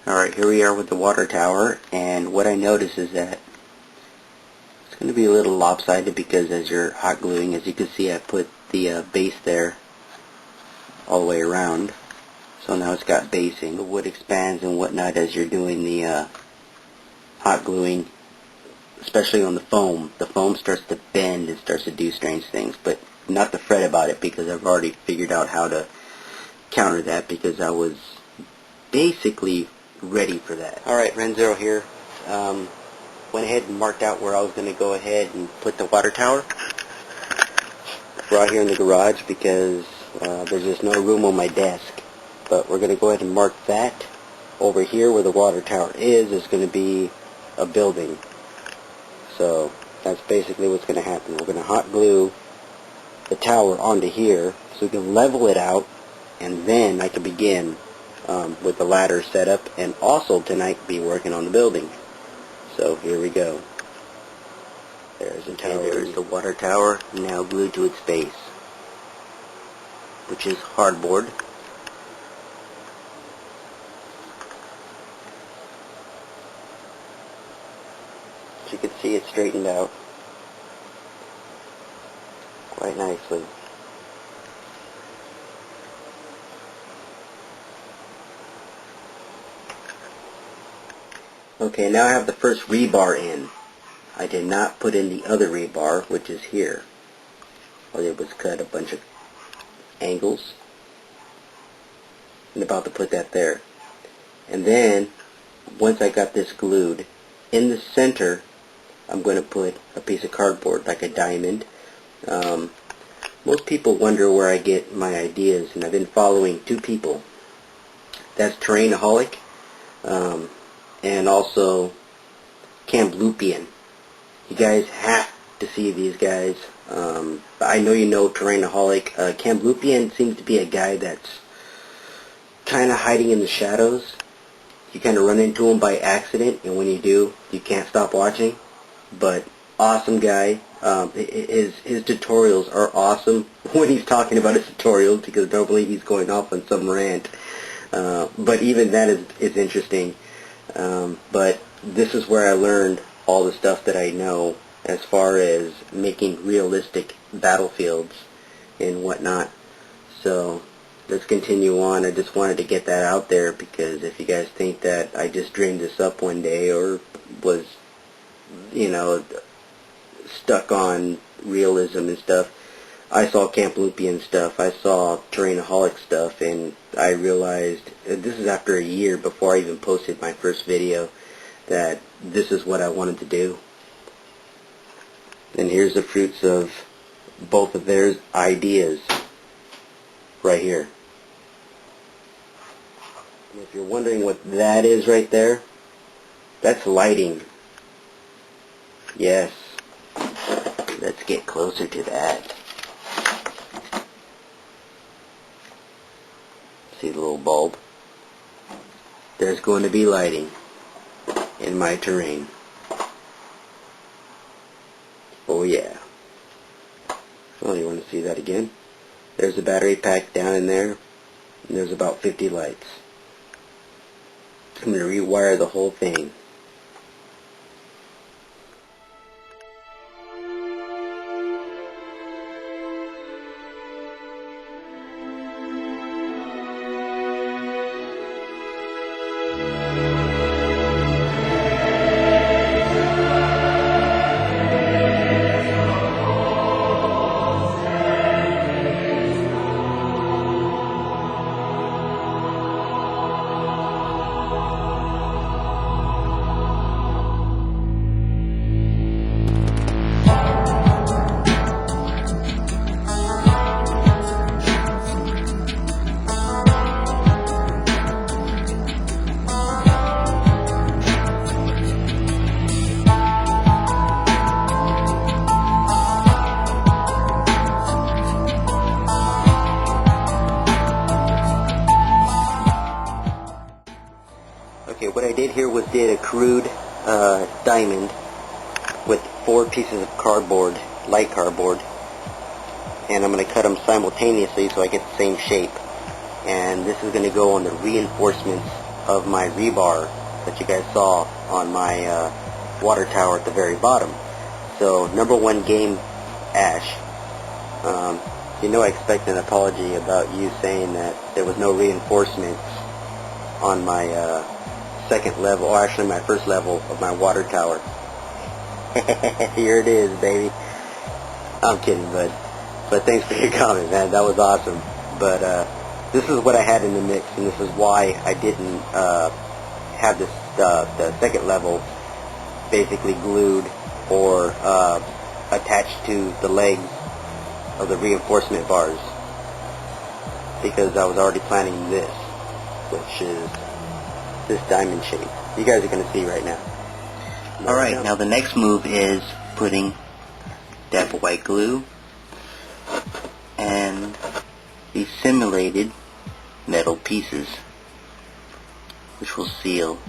Alright, here we are with the water tower, and what I notice is that it's going to be a little lopsided because as you're hot gluing, as you can see, I put the base there all the way around. So now it's got basing. The wood expands and whatnot as you're doing the hot gluing, especially on the foam. The foam starts to bend and starts to do strange things, but not to fret about it because I've already figured out how to counter that because I was basically ready for that. Alright, Renzero here. Went ahead and marked out where I was going to go ahead and put the water tower. We're out here in the garage because there's just no room on my desk. But we're going to go ahead and mark that. Over here where the water tower is going to be a building. So that's basically what's going to happen. We're going to hot glue the tower onto here so we can level it out, and then I can begin with the ladder set up, and also tonight be working on the building. So here we go. There's the tower. There's the water tower now glued to its base, which is hardboard. As you can see, it's straightened out quite nicely. Okay, now I have the first rebar in. I did not put in the other rebar, which is here. All I did was cut a bunch of angles. I'm about to put that there. And then, once I got this glued, in the center, I'm going to put a piece of cardboard, like a diamond. Most people wonder where I get my ideas, and I've been following two people. That's Terrainaholic, and also Camblupian. You guys have to see these guys. I know you know Terrainaholic. Camblupian seems to be a guy that's kind of hiding in the shadows. You kind of run into him by accident, and when you do, you can't stop watching. But awesome guy. His tutorials are awesome when he's talking about his tutorials, because normally he's going off on some rant. But even that is interesting. But this is where I learned all the stuff that I know as far as making realistic battlefields and whatnot. So let's continue on. I just wanted to get that out there, because if you guys think that I just dreamed this up one day or was, you know, stuck on realism and stuff, I saw Camblupian stuff, I saw Terrainaholic stuff, and I realized, this is after a year before I even posted my first video, that this is what I wanted to do. And here's the fruits of both of their ideas right here. And if you're wondering what that is right there, that's lighting. Yes. Let's get closer to that. See the little bulb? There's going to be lighting in my terrain. Oh yeah. Oh, you want to see that again? There's a battery pack down in there, and there's about 50 lights. I'm going to rewire the whole thing. Okay, what I did here was did a crude diamond with 4 pieces of cardboard, light cardboard, and I'm going to cut them simultaneously so I get the same shape. And this is going to go on the reinforcements of my rebar that you guys saw on my water tower at the very bottom. So, number one game, Ash. You know I expect an apology about you saying that there was no reinforcements on my second level, or actually my first level of my water tower. Here it is, baby. I'm kidding, bud. But thanks for your comment, man. That was awesome. But this is what I had in the mix, and this is why I didn't have this the second level basically glued or attached to the legs of the reinforcement bars, because I was already planning this, which is this diamond shape. You guys are going to see right now. Alright, now the next move is putting dapple white glue and these simulated metal pieces, which will seal